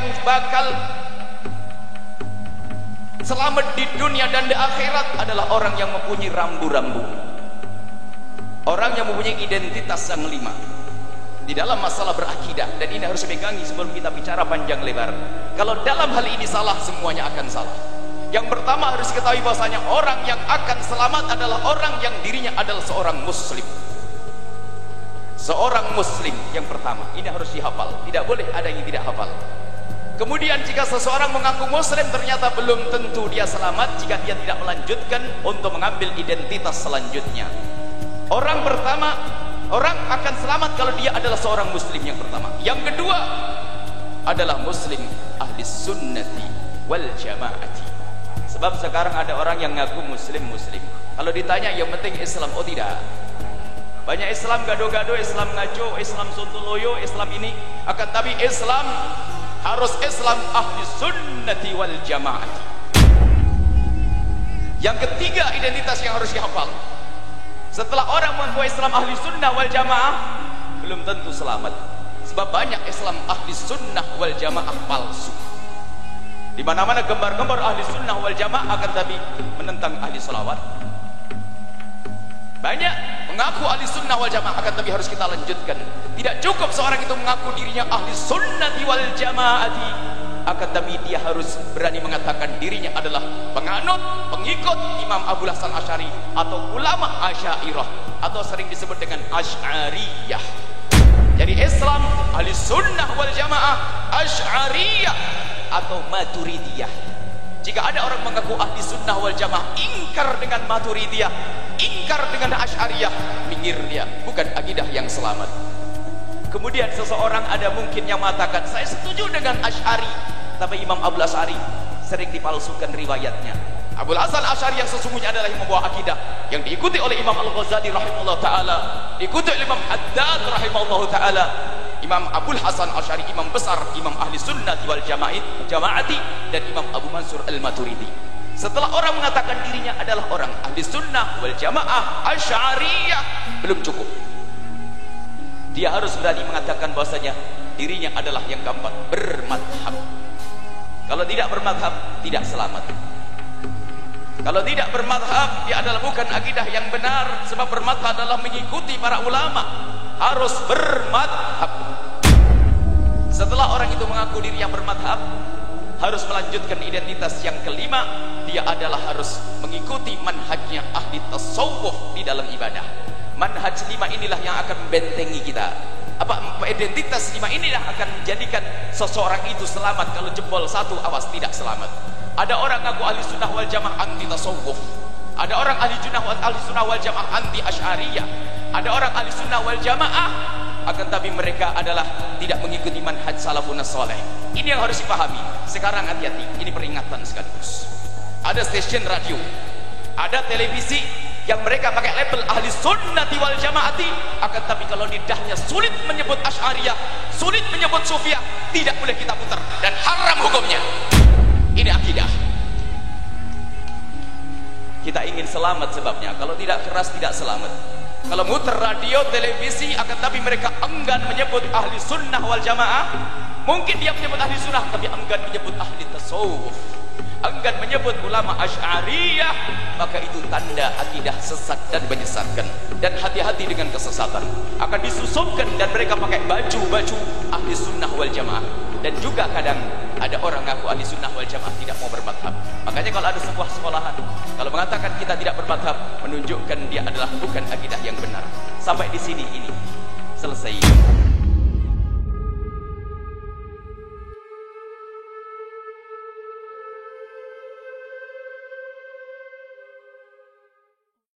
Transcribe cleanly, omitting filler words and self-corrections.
yang bakal selamat di dunia dan di akhirat adalah orang yang mempunyai rambu-rambu, orang yang mempunyai identitas yang 5 di dalam masalah berakidah. Dan ini harus dipegangi sebelum kita bicara panjang lebar. Kalau dalam hal ini salah, semuanya akan salah. Yang pertama harus ketahui bahwasanya orang yang akan selamat adalah orang yang dirinya adalah seorang muslim. Seorang muslim yang pertama, ini harus dihafal. Tidak boleh ada yang tidak hafal. Kemudian jika seseorang mengaku muslim, ternyata belum tentu dia selamat jika dia tidak melanjutkan untuk mengambil identitas selanjutnya. Orang pertama, orang akan selamat kalau dia adalah seorang muslim yang pertama. Yang kedua adalah muslim ahli sunnati wal jamaati. Sebab sekarang ada orang yang ngaku muslim. Kalau ditanya yang penting Islam, oh tidak. Banyak Islam gado-gado, Islam ngaco, Islam sontoloyo, Islam ini. Akan tapi Islam harus Islam ahli sunnati wal jamaati. Yang ketiga identitas yang harus dihafal. Setelah orang mengaku Islam ahli sunnah wal jamaah, belum tentu selamat. Sebab banyak Islam ahli sunnah wal jamaah palsu. Di mana-mana gambar-gambar ahli sunnah wal jamaah, akan tapi menentang ahli salawat. Banyak mengaku ahli sunnah wal jamaah, akan tapi harus kita lanjutkan. Tidak cukup seorang itu mengaku dirinya ahli sunnati wal jamaati, akan tapi dia harus berani mengatakan dirinya adalah penganut, pengikut Imam Abul Hasan Asy'ari atau ulama Asy'ariyah, atau sering disebut dengan Asy'ariyah. Jadi Islam ahli sunnah wal jamaah, Asy'ariyah atau Maturidiyah. Jika ada orang mengaku ahli sunnah wal jamaah, ingkar dengan Maturidiyah, ingkar dengan Asy'ariyah, minggir dia, bukan akidah yang selamat. Kemudian seseorang ada mungkin yang mengatakan saya setuju dengan Asy'ari, tapi Imam Abul Asy'ari sering dipalsukan riwayatnya. Abul Hasan Asy'ari yang sesungguhnya adalah yang membawa akidah yang diikuti oleh Imam Al-Ghazali rahimahullah taala, diikuti oleh Imam Haddad rahimahullah taala. Imam Abul Hasan Asy'ari imam besar, imam ahli sunnah wal jamaati, dan Imam Abu Mansur Al-Maturidi. Setelah orang mengatakan dirinya adalah orang ahli sunnah wal jamaah Asy'ariyah, belum cukup. Dia harus berani mengatakan bahwasanya dirinya adalah yang keempat, bermadhab. Kalau tidak bermadhab, tidak selamat. Kalau tidak bermadhab, dia adalah bukan akidah yang benar. Sebab bermadhab adalah mengikuti para ulama. Harus bermadhab. Setelah orang itu mengaku diri yang bermadhab, harus melanjutkan identitas yang kelima. Dia adalah harus mengikuti manhajnya ahli tasawuf di dalam ibadah. Manhaj 5 inilah yang akan membentengi kita. Identitas 5 inilah akan menjadikan seseorang itu selamat. Kalau jempol satu, awas tidak selamat. Ada orang ngaku ahli sunnah wal jamaah anti tasawuf. Ada orang ahli sunnah wal jamaah anti Asy'ariyah. Ada orang ahli sunnah wal jamaah, akan tapi mereka adalah tidak mengikuti manhaj salafun saleh. Ini yang harus dipahami. Sekarang hati-hati, ini peringatan sekaligus. Ada stasiun radio, ada televisi yang mereka pakai label ahli sunnati wal jamaati, akan tapi kalau lidahnya sulit menyebut Asy'ariyah, sulit menyebut Sufiyah, tidak boleh kita putar dan haram hukumnya. Ini akidah. Kita ingin selamat sebabnya. Kalau tidak keras tidak selamat. Kalau muter radio, televisi, akan tapi mereka enggan menyebut ahli sunnah wal jamaah. Mungkin dia menyebut ahli sunnah, tapi enggan menyebut ahli tasawuf, enggan menyebut ulama Asy'ariyah. Maka itu tanda akidah sesat dan menyesatkan. Dan hati-hati dengan kesesatan. Akan disusupkan dan mereka pakai baju-baju ahli sunnah wal jamaah. Dan juga kadang ada orang ngaku ahli sunnah wal jamaah tidak mau bermadhab. Makanya kalau ada sebuah sekolahan, kalau mengatakan kita tidak bermadhab, menunjukkan dia adalah bukan akidah yang benar. Sampai di sini ini selesai.